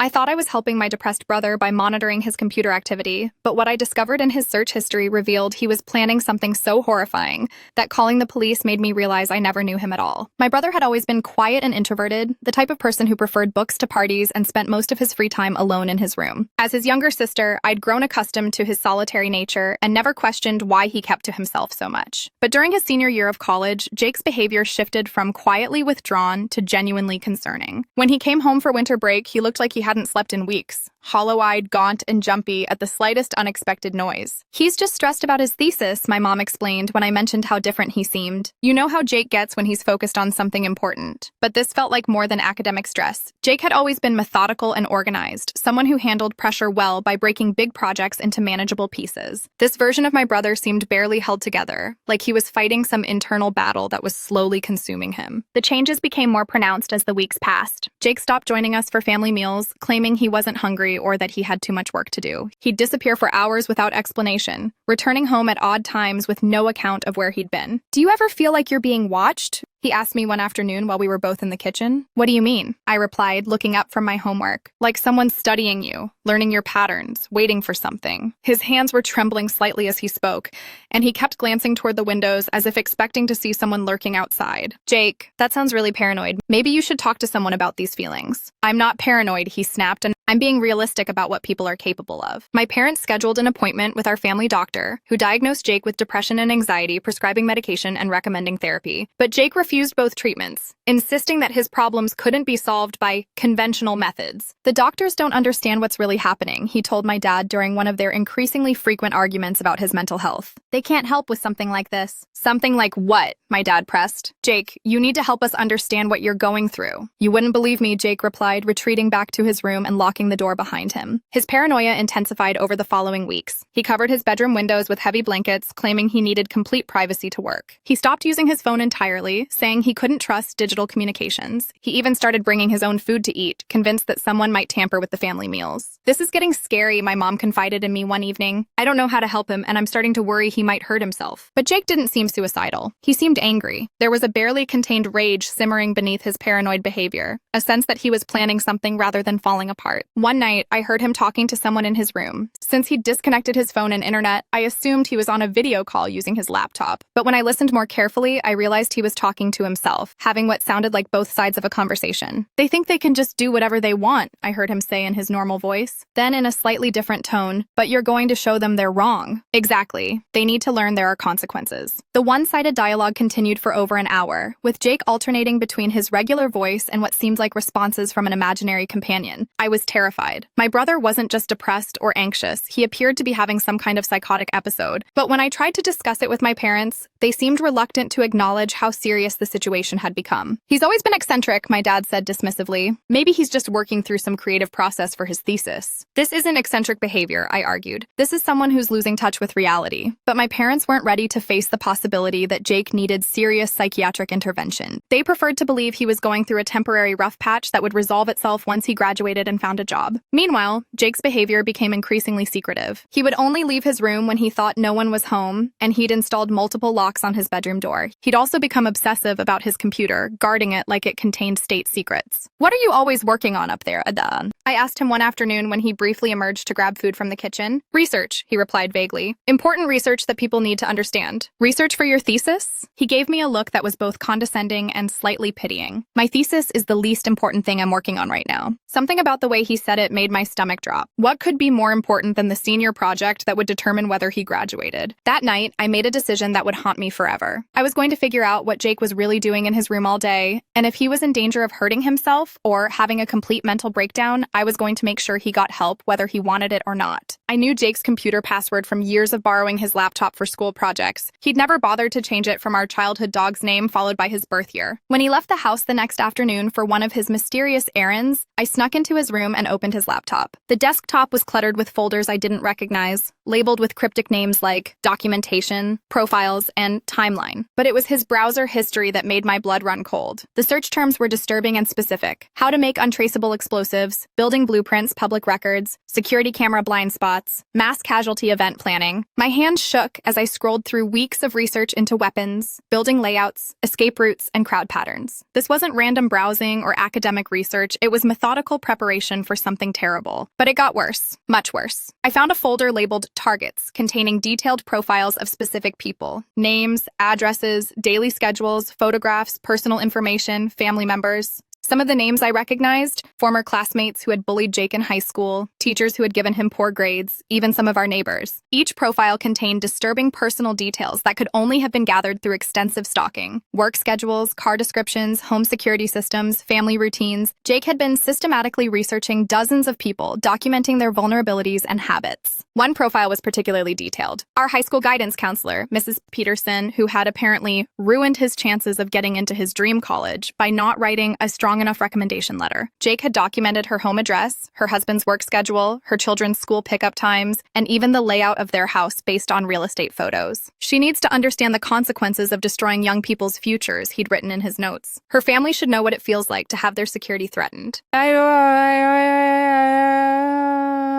I thought I was helping my depressed brother by monitoring his computer activity, but what I discovered in his search history revealed he was planning something so horrifying that calling the police made me realize I never knew him at all. My brother had always been quiet and introverted, the type of person who preferred books to parties and spent most of his free time alone in his room. As his younger sister, I'd grown accustomed to his solitary nature and never questioned why he kept to himself so much. But during his senior year of college, Jake's behavior shifted from quietly withdrawn to genuinely concerning. When he came home for winter break, he looked like he hadn't slept in weeks, hollow-eyed, gaunt, and jumpy at the slightest unexpected noise. "He's just stressed about his thesis," my mom explained when I mentioned how different he seemed. "You know how Jake gets when he's focused on something important." But this felt like more than academic stress. Jake had always been methodical and organized, someone who handled pressure well by breaking big projects into manageable pieces. This version of my brother seemed barely held together, like he was fighting some internal battle that was slowly consuming him. The changes became more pronounced as the weeks passed. Jake stopped joining us for family meals, claiming he wasn't hungry or that he had too much work to do. He'd disappear for hours without explanation, returning home at odd times with no account of where he'd been. "Do you ever feel like you're being watched?" he asked me one afternoon while we were both in the kitchen. "What do you mean?" I replied, looking up from my homework. "Like someone's studying you, learning your patterns, waiting for something." His hands were trembling slightly as he spoke, and he kept glancing toward the windows as if expecting to see someone lurking outside. "Jake, that sounds really paranoid. Maybe you should talk to someone about these feelings." "I'm not paranoid," he snapped, "and I'm being realistic about what people are capable of." My parents scheduled an appointment with our family doctor, who diagnosed Jake with depression and anxiety, prescribing medication and recommending therapy. But Jake refused both treatments, insisting that his problems couldn't be solved by conventional methods. "The doctors don't understand what's really happening," he told my dad during one of their increasingly frequent arguments about his mental health. "They can't help with something like this." "Something like what?" my dad pressed. "Jake, you need to help us understand what you're going through." "You wouldn't believe me," Jake replied, retreating back to his room and locking the door behind him. His paranoia intensified over the following weeks. He covered his bedroom windows with heavy blankets, claiming he needed complete privacy to work. He stopped using his phone entirely, saying he couldn't trust digital communications. He even started bringing his own food to eat, convinced that someone might tamper with the family meals. "This is getting scary," my mom confided in me one evening. "I don't know how to help him, and I'm starting to worry he might hurt himself." But Jake didn't seem suicidal. He seemed angry. There was a barely contained rage simmering beneath his paranoid behavior, a sense that he was planning something rather than falling apart. One night, I heard him talking to someone in his room. Since he'd disconnected his phone and internet, I assumed he was on a video call using his laptop. But when I listened more carefully, I realized he was talking to himself, having what sounded like both sides of a conversation. "They think they can just do whatever they want," I heard him say in his normal voice. Then in a slightly different tone, "But you're going to show them they're wrong." "Exactly. They need to learn there are consequences." The one-sided dialogue continued for over an hour, with Jake alternating between his regular voice and what seemed like responses from an imaginary companion. I was terrified. My brother wasn't just depressed or anxious, he appeared to be having some kind of psychotic episode. But when I tried to discuss it with my parents, they seemed reluctant to acknowledge how serious the situation had become. "He's always been eccentric," my dad said dismissively. "Maybe he's just working through some creative process for his thesis." "This isn't eccentric behavior," I argued. "This is someone who's losing touch with reality." But my parents weren't ready to face the possibility that Jake needed serious psychiatric intervention. They preferred to believe he was going through a temporary rough patch that would resolve itself once he graduated and found a job. Meanwhile, Jake's behavior became increasingly secretive. He would only leave his room when he thought no one was home, and he'd installed multiple locks on his bedroom door. He'd also become obsessive about his computer, guarding it like it contained state secrets. "What are you always working on up there, Adan?" I asked him one afternoon when he briefly emerged to grab food from the kitchen. "Research," he replied vaguely. "Important research that people need to understand." "Research for your thesis?" He gave me a look that was both condescending and slightly pitying. "My thesis is the least important thing I'm working on right now." Something about the way he said it made my stomach drop. What could be more important than the senior project that would determine whether he graduated? That night, I made a decision that would haunt me forever. I was going to figure out what Jake was really doing in his room all day, and if he was in danger of hurting himself or having a complete mental breakdown, I was going to make sure he got help whether he wanted it or not. I knew Jake's computer password from years of borrowing his laptop for school projects. He'd never bothered to change it from our childhood dog's name followed by his birth year. When he left the house the next afternoon for one of his mysterious errands, I snuck into his room and opened his laptop. The desktop was cluttered with folders I didn't recognize, labeled with cryptic names like documentation, profiles, and timeline. But it was his browser history that made my blood run cold. The search terms were disturbing and specific: how to make untraceable explosives, building blueprints, public records, security camera blind spots, mass casualty event planning. My hands shook as I scrolled through weeks of research into weapons, building layouts, escape routes, and crowd patterns. This wasn't random browsing or academic research, it was methodical preparation for for something terrible. But it got worse, much worse. I found a folder labeled Targets, containing detailed profiles of specific people, names, addresses, daily schedules, photographs, personal information, family members. Some of the names I recognized: former classmates who had bullied Jake in high school, teachers who had given him poor grades, even some of our neighbors. Each profile contained disturbing personal details that could only have been gathered through extensive stalking. Work schedules, car descriptions, home security systems, family routines. Jake had been systematically researching dozens of people, documenting their vulnerabilities and habits. One profile was particularly detailed. Our high school guidance counselor, Mrs. Peterson, who had apparently ruined his chances of getting into his dream college by not writing a strong enough recommendation letter. Jake had documented her home address, her husband's work schedule, her children's school pickup times, and even the layout of their house based on real estate photos. She needs to understand the consequences of destroying young people's futures, he'd written in his notes. Her family should know what it feels like to have their security threatened.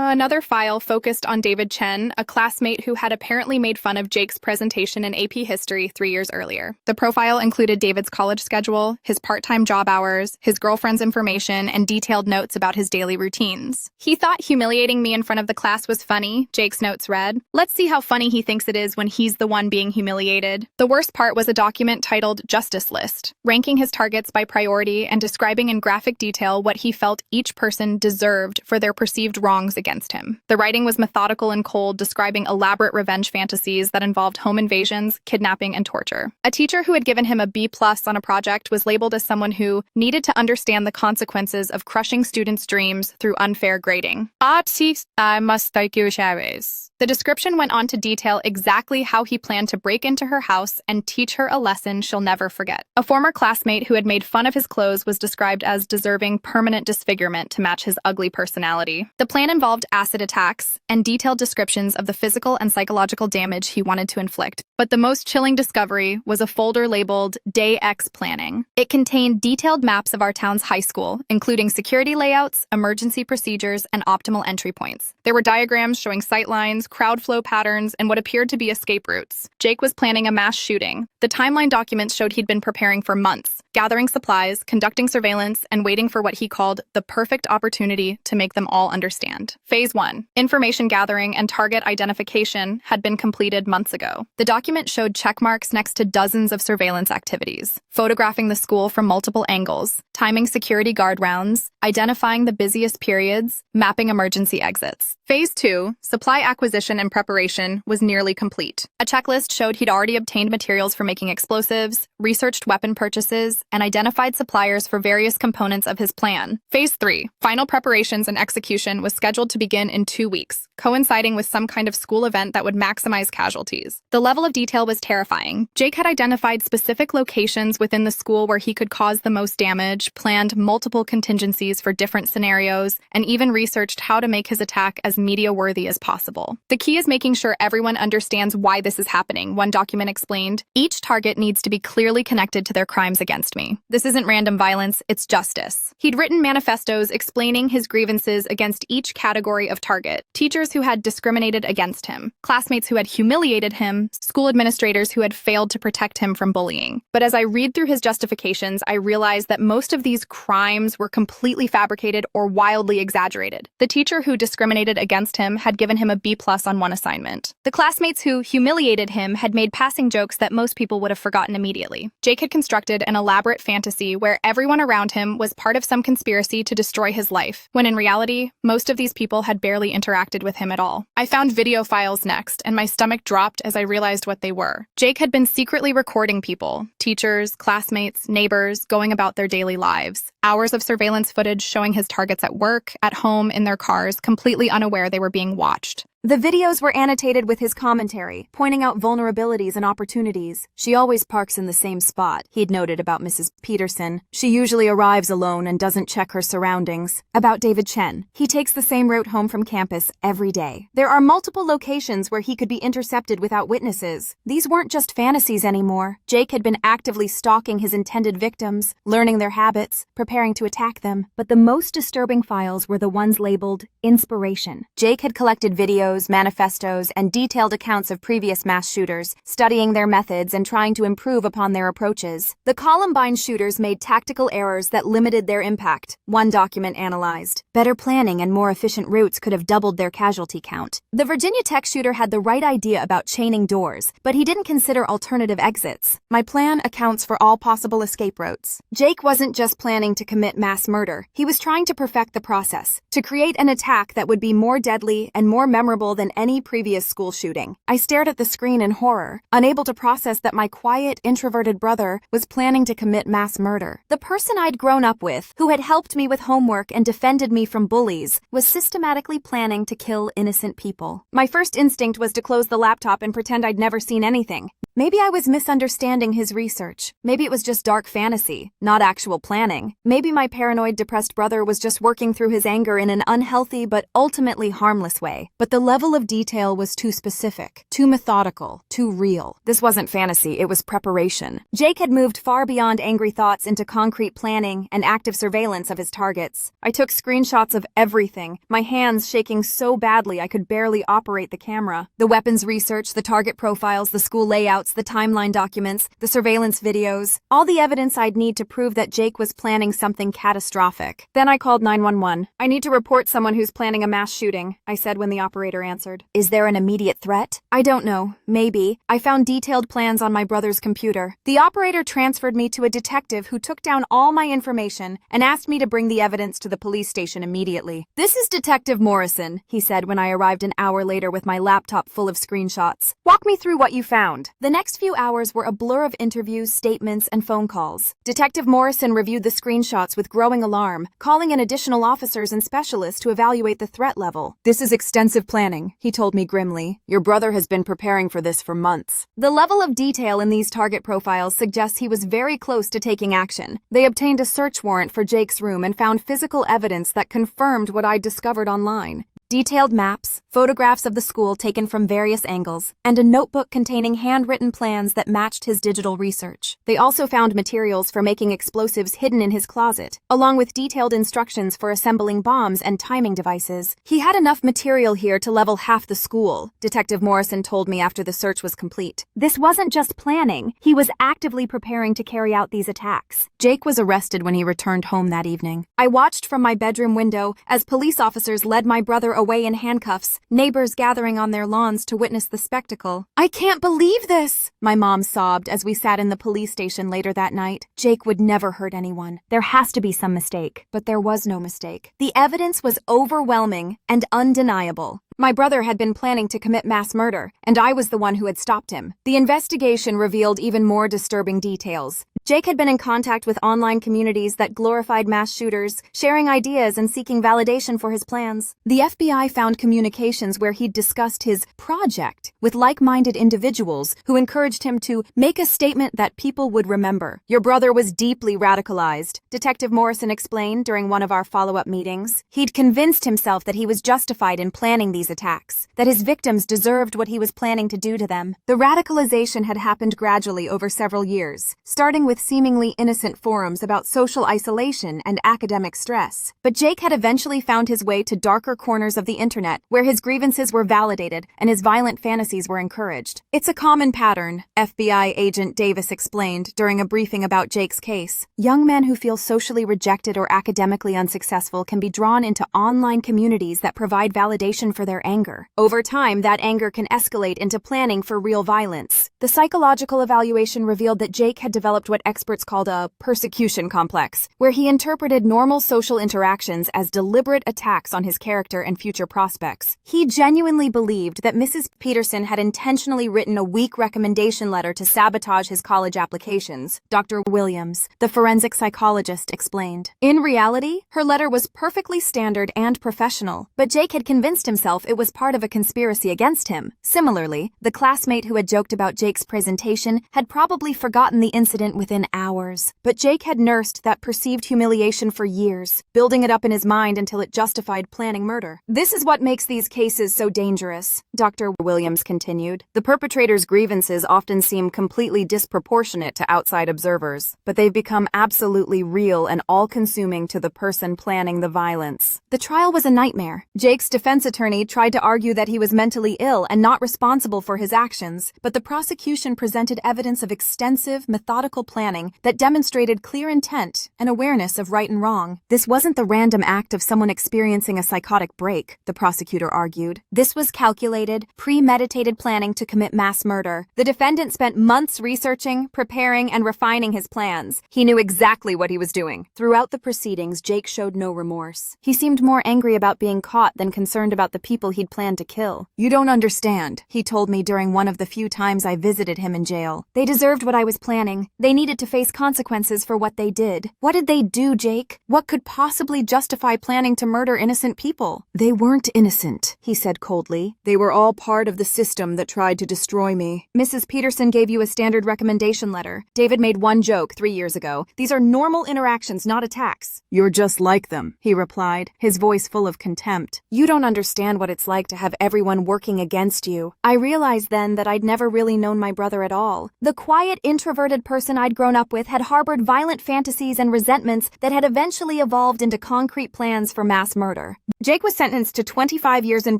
Another file focused on David Chen, a classmate who had apparently made fun of Jake's presentation in AP History 3 years earlier. The profile included David's college schedule, his part-time job hours, his girlfriend's information, and detailed notes about his daily routines. He thought humiliating me in front of the class was funny, Jake's notes read. Let's see how funny he thinks it is when he's the one being humiliated. The worst part was a document titled Justice List, ranking his targets by priority and describing in graphic detail what he felt each person deserved for their perceived wrongs against him. The writing was methodical and cold, describing elaborate revenge fantasies that involved home invasions, kidnapping, and torture. A teacher who had given him a B+ on a project was labeled as someone who needed to understand the consequences of crushing students' dreams through unfair grading. I must thank you, Diaries. The description went on to detail exactly how he planned to break into her house and teach her a lesson she'll never forget. A former classmate who had made fun of his clothes was described as deserving permanent disfigurement to match his ugly personality. The plan involved acid attacks and detailed descriptions of the physical and psychological damage he wanted to inflict. But the most chilling discovery was a folder labeled Day X Planning. It contained detailed maps of our town's high school, including security layouts, emergency procedures, and optimal entry points. There were diagrams showing sightlines, crowd flow patterns, and what appeared to be escape routes. Jake was planning a mass shooting. The timeline documents showed he'd been preparing for months, gathering supplies, conducting surveillance, and waiting for what he called the perfect opportunity to make them all understand. Phase 1, information gathering and target identification, had been completed months ago. The document showed check marks next to dozens of surveillance activities, photographing the school from multiple angles, timing security guard rounds, identifying the busiest periods, mapping emergency exits. Phase 2, supply acquisition and preparation, was nearly complete. A checklist showed he'd already obtained materials for making explosives, researched weapon purchases, and identified suppliers for various components of his plan. Phase 3, final preparations and execution, was scheduled to begin in 2 weeks, coinciding with some kind of school event that would maximize casualties. The level of detail was terrifying. Jake had identified specific locations within the school where he could cause the most damage, planned multiple contingencies for different scenarios, and even researched how to make his attack as media-worthy as possible. The key is making sure everyone understands why this is happening, one document explained. Each target needs to be clearly connected to their crimes against me. This isn't random violence, it's justice. He'd written manifestos explaining his grievances against each category of target: teachers who had discriminated against him, classmates who had humiliated him, school administrators who had failed to protect him from bullying. But as I read through his justifications, I realized that most of these crimes were completely fabricated or wildly exaggerated. The teacher who discriminated against him had given him a B+ on one assignment. The classmates who humiliated him had made passing jokes that most people would have forgotten immediately. Jake had constructed an elaborate fantasy where everyone around him was part of some conspiracy to destroy his life, when in reality, most of these people had barely interacted with him at all. I found video files next, and my stomach dropped as I realized what they were. Jake had been secretly recording people, teachers, classmates, neighbors, going about their daily lives. Hours of surveillance footage showing his targets at work, at home, in their cars, completely unaware they were being watched. The videos were annotated with his commentary, pointing out vulnerabilities and opportunities. She always parks in the same spot, he'd noted about Mrs. Peterson. She usually arrives alone and doesn't check her surroundings. About David Chen, he takes the same route home from campus every day. There are multiple locations where he could be intercepted without witnesses. These weren't just fantasies anymore. Jake had been actively stalking his intended victims, learning their habits, preparing to attack them. But the most disturbing files were the ones labeled Inspiration. Jake had collected videos videos, manifestos, and detailed accounts of previous mass shooters, studying their methods and trying to improve upon their approaches. The Columbine shooters made tactical errors that limited their impact, one document analyzed. Better planning and more efficient routes could have doubled their casualty count. The Virginia Tech shooter had the right idea about chaining doors, but he didn't consider alternative exits. My plan accounts for all possible escape routes. Jake wasn't just planning to commit mass murder. He was trying to perfect the process, to create an attack that would be more deadly and more memorable than any previous school shooting. I stared at the screen in horror, unable to process that my quiet, introverted brother was planning to commit mass murder. The person I'd grown up with, who had helped me with homework and defended me from bullies, was systematically planning to kill innocent people. My first instinct was to close the laptop and pretend I'd never seen anything. Maybe I was misunderstanding his research. Maybe it was just dark fantasy, not actual planning. Maybe my paranoid, depressed brother was just working through his anger in an unhealthy but ultimately harmless way. But the level of detail was too specific, too methodical, too real. This wasn't fantasy, it was preparation. Jake had moved far beyond angry thoughts into concrete planning and active surveillance of his targets. I took screenshots of everything, my hands shaking so badly I could barely operate the camera. The weapons research, the target profiles, the school layouts, the timeline documents, the surveillance videos, all the evidence I'd need to prove that Jake was planning something catastrophic. Then I called 911. I need to report someone who's planning a mass shooting, I said when the operator answered. Is there an immediate threat? I don't know. Maybe. I found detailed plans on my brother's computer. The operator transferred me to a detective who took down all my information and asked me to bring the evidence to the police station immediately. This is Detective Morrison, he said when I arrived an hour later with my laptop full of screenshots. Walk me through what you found. The next few hours were a blur of interviews, statements, and phone calls. Detective Morrison reviewed the screenshots with growing alarm, calling in additional officers and specialists to evaluate the threat level. This is extensive planning, he told me grimly. Your brother has been preparing for this for months. The level of detail in these target profiles suggests he was very close to taking action. They obtained a search warrant for Jake's room and found physical evidence that confirmed what I'd discovered online. Detailed maps, photographs of the school taken from various angles, and a notebook containing handwritten plans that matched his digital research. They also found materials for making explosives hidden in his closet, along with detailed instructions for assembling bombs and timing devices. He had enough material here to level half the school, Detective Morrison told me after the search was complete. This wasn't just planning. He was actively preparing to carry out these attacks. Jake was arrested when he returned home that evening. I watched from my bedroom window as police officers led my brother away in handcuffs, neighbors gathering on their lawns to witness the spectacle. I can't believe this, my mom sobbed as we sat in the police station later that night. Jake would never hurt anyone. There has to be some mistake. But there was no mistake. The evidence was overwhelming and undeniable. My brother had been planning to commit mass murder, and I was the one who had stopped him. The investigation revealed even more disturbing details. Jake had been in contact with online communities that glorified mass shooters, sharing ideas and seeking validation for his plans. The FBI found communications where he'd discussed his project with like-minded individuals who encouraged him to make a statement that people would remember. Your brother was deeply radicalized, Detective Morrison explained during one of our follow-up meetings. He'd convinced himself that he was justified in planning these attacks, that his victims deserved what he was planning to do to them. The radicalization had happened gradually over several years, starting with seemingly innocent forums about social isolation and academic stress. But Jake had eventually found his way to darker corners of the internet, where his grievances were validated and his violent fantasies were encouraged. It's a common pattern, FBI agent Davis explained during a briefing about Jake's case. Young men who feel socially rejected or academically unsuccessful can be drawn into online communities that provide validation for their anger. Over time, that anger can escalate into planning for real violence. The psychological evaluation revealed that Jake had developed what experts called a persecution complex, where he interpreted normal social interactions as deliberate attacks on his character and future prospects. He genuinely believed that Mrs. Peterson had intentionally written a weak recommendation letter to sabotage his college applications, Dr. Williams, the forensic psychologist, explained. In reality, her letter was perfectly standard and professional, but Jake had convinced himself it was part of a conspiracy against him. Similarly, the classmate who had joked about Jake's presentation had probably forgotten the incident within within hours. But Jake had nursed that perceived humiliation for years, building it up in his mind until it justified planning murder. This is what makes these cases so dangerous, Dr. Williams continued. The perpetrator's grievances often seem completely disproportionate to outside observers, but they've become absolutely real and all-consuming to the person planning the violence. The trial was a nightmare. Jake's defense attorney tried to argue that he was mentally ill and not responsible for his actions, but the prosecution presented evidence of extensive, methodical planning that demonstrated clear intent and awareness of right and wrong. This wasn't the random act of someone experiencing a psychotic break, the prosecutor argued. This was calculated, premeditated planning to commit mass murder. The defendant spent months researching, preparing, and refining his plans. He knew exactly what he was doing. Throughout the proceedings, Jake showed no remorse. He seemed more angry about being caught than concerned about the people he'd planned to kill. "You don't understand," he told me during one of the few times I visited him in jail. "They deserved what I was planning. They needed to face consequences for what they did." "What did they do, Jake? What could possibly justify planning to murder innocent people?" "They weren't innocent," he said coldly. "They were all part of the system that tried to destroy me." "Mrs. Peterson gave you a standard recommendation letter. David made one joke 3 years ago. These are normal interactions, not attacks." "You're just like them," he replied, his voice full of contempt. "You don't understand what it's like to have everyone working against you." I realized then that I'd never really known my brother at all. The quiet, introverted person I'd grown up with had harbored violent fantasies and resentments that had eventually evolved into concrete plans for mass murder. Jake was sentenced to 25 years in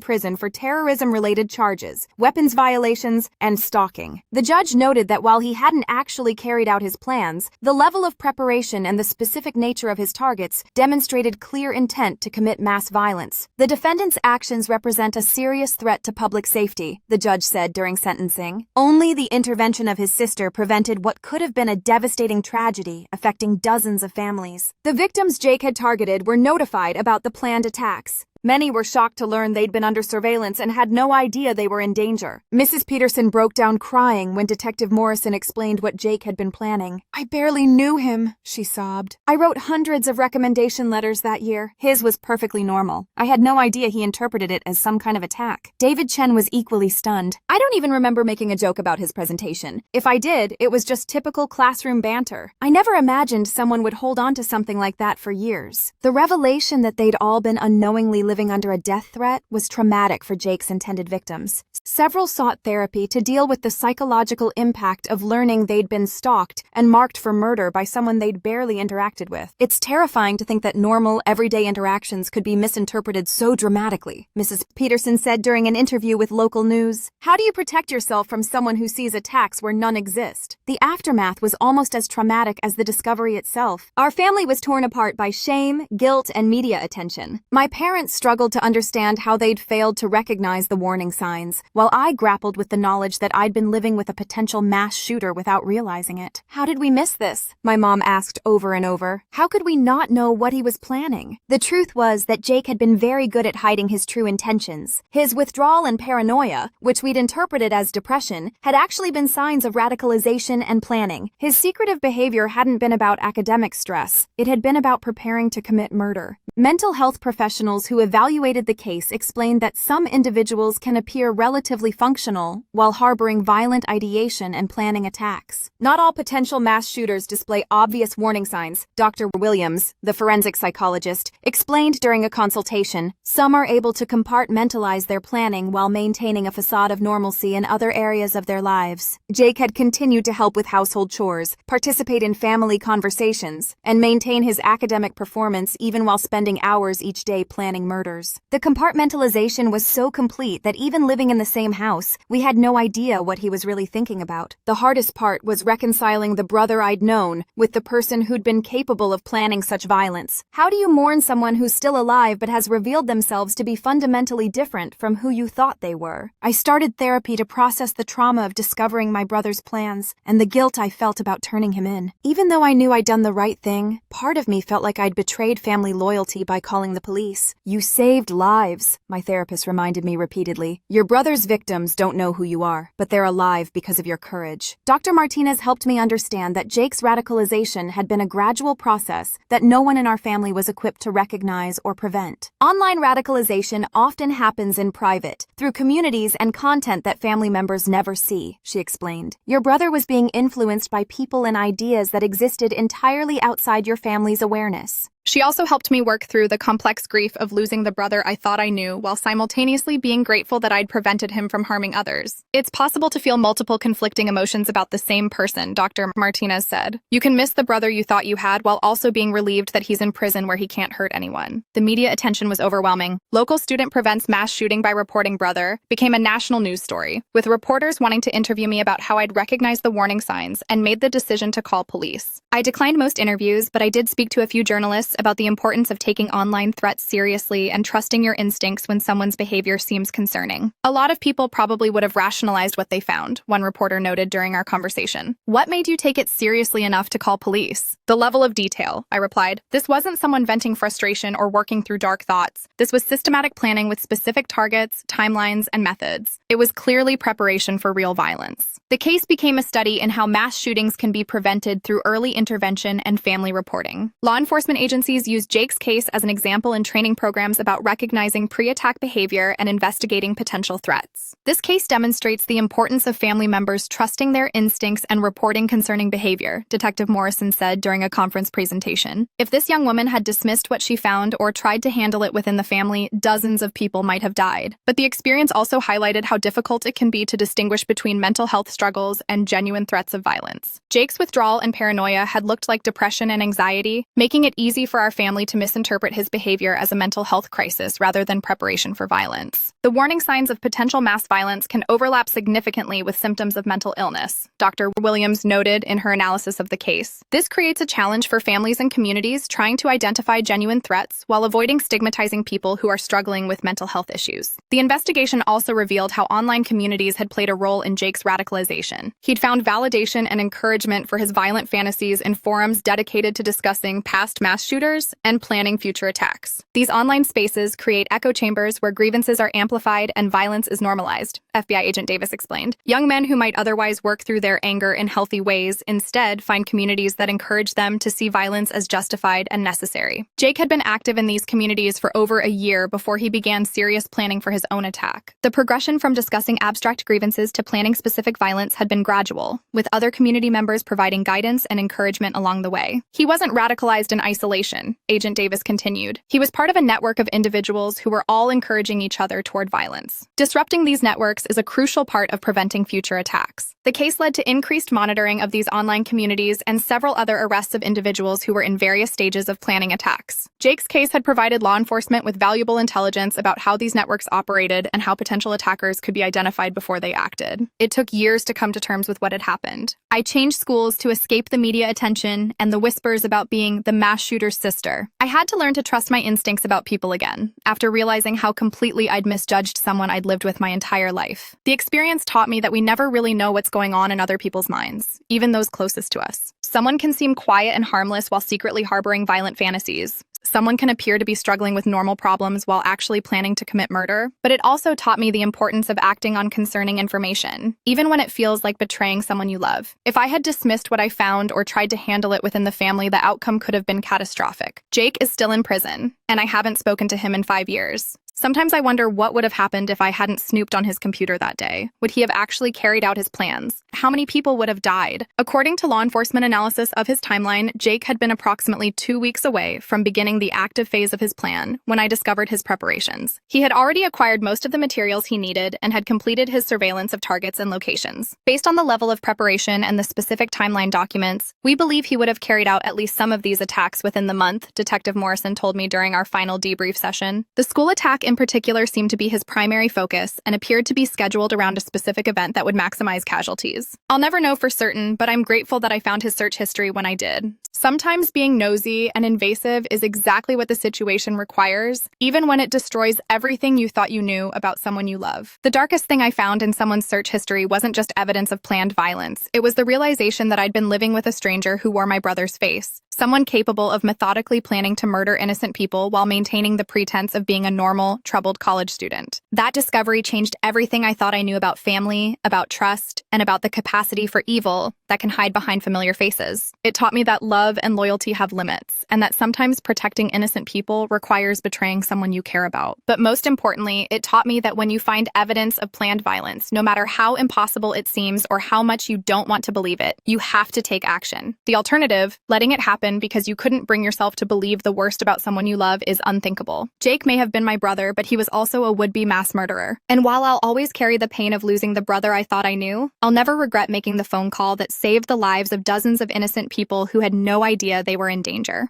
prison for terrorism-related charges, weapons violations, and stalking. The judge noted that while he hadn't actually carried out his plans, the level of preparation and the specific nature of his targets demonstrated clear intent to commit mass violence. "The defendant's actions represent a serious threat to public safety," the judge said during sentencing. Only the intervention of his sister prevented what could have been a devastating tragedy affecting dozens of families. The victims Jake had targeted were notified about the planned attacks. Many were shocked to learn they'd been under surveillance and had no idea they were in danger. Mrs. Peterson broke down crying when Detective Morrison explained what Jake had been planning. "I barely knew him," she sobbed. "I wrote hundreds of recommendation letters that year. His was perfectly normal. I had no idea he interpreted it as some kind of attack." David Chen was equally stunned. "I don't even remember making a joke about his presentation. If I did, it was just typical classroom banter. I never imagined someone would hold on to something like that for years." The revelation that they'd all been unknowingly living under a death threat was traumatic for Jake's intended victims. Several sought therapy to deal with the psychological impact of learning they'd been stalked and marked for murder by someone they'd barely interacted with. "It's terrifying to think that normal, everyday interactions could be misinterpreted so dramatically," Mrs. Peterson said during an interview with local news. "How do you protect yourself from someone who sees attacks where none exist?" The aftermath was almost as traumatic as the discovery itself. "Our family was torn apart by shame, guilt, and media attention. My parents struggled to understand how they'd failed to recognize the warning signs, while I grappled with the knowledge that I'd been living with a potential mass shooter without realizing it." "How did we miss this?" my mom asked over and over. "How could we not know what he was planning?" The truth was that Jake had been very good at hiding his true intentions. His withdrawal and paranoia, which we'd interpreted as depression, had actually been signs of radicalization and planning. His secretive behavior hadn't been about academic stress. It had been about preparing to commit murder. Mental health professionals who evaluated the case explained that some individuals can appear relatively functional while harboring violent ideation and planning attacks. "Not all potential mass shooters display obvious warning signs," Dr. Williams, the forensic psychologist, explained during a consultation. "Some are able to compartmentalize their planning while maintaining a facade of normalcy in other areas of their lives." Jake had continued to help with household chores, participate in family conversations, and maintain his academic performance even while spending hours each day planning murders. The compartmentalization was so complete that even living in the same house, we had no idea what he was really thinking about. The hardest part was reconciling the brother I'd known with the person who'd been capable of planning such violence. How do you mourn someone who's still alive but has revealed themselves to be fundamentally different from who you thought they were? I started therapy to process the trauma of discovering my brother's plans and the guilt I felt about turning him in. Even though I knew I'd done the right thing, part of me felt like I'd betrayed family loyalty by calling the police. "You saved lives," my therapist reminded me repeatedly. "Your brother's brother's victims don't know who you are, but they're alive because of your courage. Dr. Martinez helped me understand that Jake's radicalization had been a gradual process that no one in our family was equipped to recognize or prevent. Online radicalization often happens in private, through communities and content that family members never see, she explained. Your brother was being influenced by people and ideas that existed entirely outside your family's awareness. She also helped me work through the complex grief of losing the brother I thought I knew while simultaneously being grateful that I'd prevented him from harming others. It's possible to feel multiple conflicting emotions about the same person, Dr. Martinez said. You can miss the brother you thought you had while also being relieved that he's in prison where he can't hurt anyone. The media attention was overwhelming. Local student prevents mass shooting by reporting brother became a national news story, with reporters wanting to interview me about how I'd recognized the warning signs and made the decision to call police. I declined most interviews, but I did speak to a few journalists about the importance of taking online threats seriously and trusting your instincts when someone's behavior seems concerning. A lot of people probably would have rationalized what they found, one reporter noted during our conversation. What made you take it seriously enough to call police? The level of detail, I replied. This wasn't someone venting frustration or working through dark thoughts. This was systematic planning with specific targets, timelines, and methods. It was clearly preparation for real violence. The case became a study in how mass shootings can be prevented through early intervention and family reporting. Law enforcement agencies used Jake's case as an example in training programs about recognizing pre-attack behavior and investigating potential threats. This case demonstrates the importance of family members trusting their instincts and reporting concerning behavior, Detective Morrison said during a conference presentation. If this young woman had dismissed what she found or tried to handle it within the family, dozens of people might have died. But the experience also highlighted how difficult it can be to distinguish between mental health struggles and genuine threats of violence. Jake's withdrawal and paranoia had looked like depression and anxiety, making it easy for our family to misinterpret his behavior as a mental health crisis rather than preparation for violence. The warning signs of potential mass violence can overlap significantly with symptoms of mental illness, Dr. Williams noted in her analysis of the case. This creates a challenge for families and communities trying to identify genuine threats while avoiding stigmatizing people who are struggling with mental health issues. The investigation also revealed how online communities had played a role in Jake's radicalization. He'd found validation and encouragement for his violent fantasies in forums dedicated to discussing past mass shooters and planning future attacks. These online spaces create echo chambers where grievances are amplified and violence is normalized, FBI agent Davis explained. Young men who might otherwise work through their anger in healthy ways instead find communities that encourage them to see violence as justified and necessary. Jake had been active in these communities for over a year before he began serious planning for his own attack. The progression from discussing abstract grievances to planning specific violence had been gradual, with other community members providing guidance and encouragement along the way. He wasn't radicalized in isolation, Agent Davis continued. He was part of a network of individuals who were all encouraging each other toward violence. Disrupting these networks is a crucial part of preventing future attacks. The case led to increased monitoring of these online communities and several other arrests of individuals who were in various stages of planning attacks. Jake's case had provided law enforcement with valuable intelligence about how these networks operated and how potential attackers could be identified before they acted. It took years to come to terms with what had happened. I changed schools to escape the media attention and the whispers about being the mass shooter's sister. I had to learn to trust my instincts about people again, after realizing how completely I'd misjudged someone I'd lived with my entire life. The experience taught me that we never really know what's going on in other people's minds, even those closest to us. Someone can seem quiet and harmless while secretly harboring violent fantasies. Someone can appear to be struggling with normal problems while actually planning to commit murder, but it also taught me the importance of acting on concerning information, even when it feels like betraying someone you love. If I had dismissed what I found or tried to handle it within the family, the outcome could have been catastrophic. Jake is still in prison, and I haven't spoken to him in 5 years. Sometimes I wonder what would have happened if I hadn't snooped on his computer that day. Would he have actually carried out his plans? How many people would have died? According to law enforcement analysis of his timeline, Jake had been approximately 2 weeks away from beginning the active phase of his plan when I discovered his preparations. He had already acquired most of the materials he needed and had completed his surveillance of targets and locations. Based on the level of preparation and the specific timeline documents, we believe he would have carried out at least some of these attacks within the month, Detective Morrison told me during our final debrief session. The school attack in particular seemed to be his primary focus and appeared to be scheduled around a specific event that would maximize casualties. I'll never know for certain, but I'm grateful that I found his search history when I did. Sometimes being nosy and invasive is exactly what the situation requires, even when it destroys everything you thought you knew about someone you love. The darkest thing I found in someone's search history wasn't just evidence of planned violence. It was the realization that I'd been living with a stranger who wore my brother's face, someone capable of methodically planning to murder innocent people while maintaining the pretense of being a normal, troubled college student. That discovery changed everything I thought I knew about family, about trust, and about the capacity for evil that can hide behind familiar faces. It taught me that love and loyalty have limits, and that sometimes protecting innocent people requires betraying someone you care about. But most importantly, it taught me that when you find evidence of planned violence, no matter how impossible it seems or how much you don't want to believe it, you have to take action. The alternative, letting it happen because you couldn't bring yourself to believe the worst about someone you love, is unthinkable. Jake may have been my brother, but he was also a would-be mass murderer. And while I'll always carry the pain of losing the brother I thought I knew, I'll never regret making the phone call that saved the lives of dozens of innocent people who had no idea they were in danger.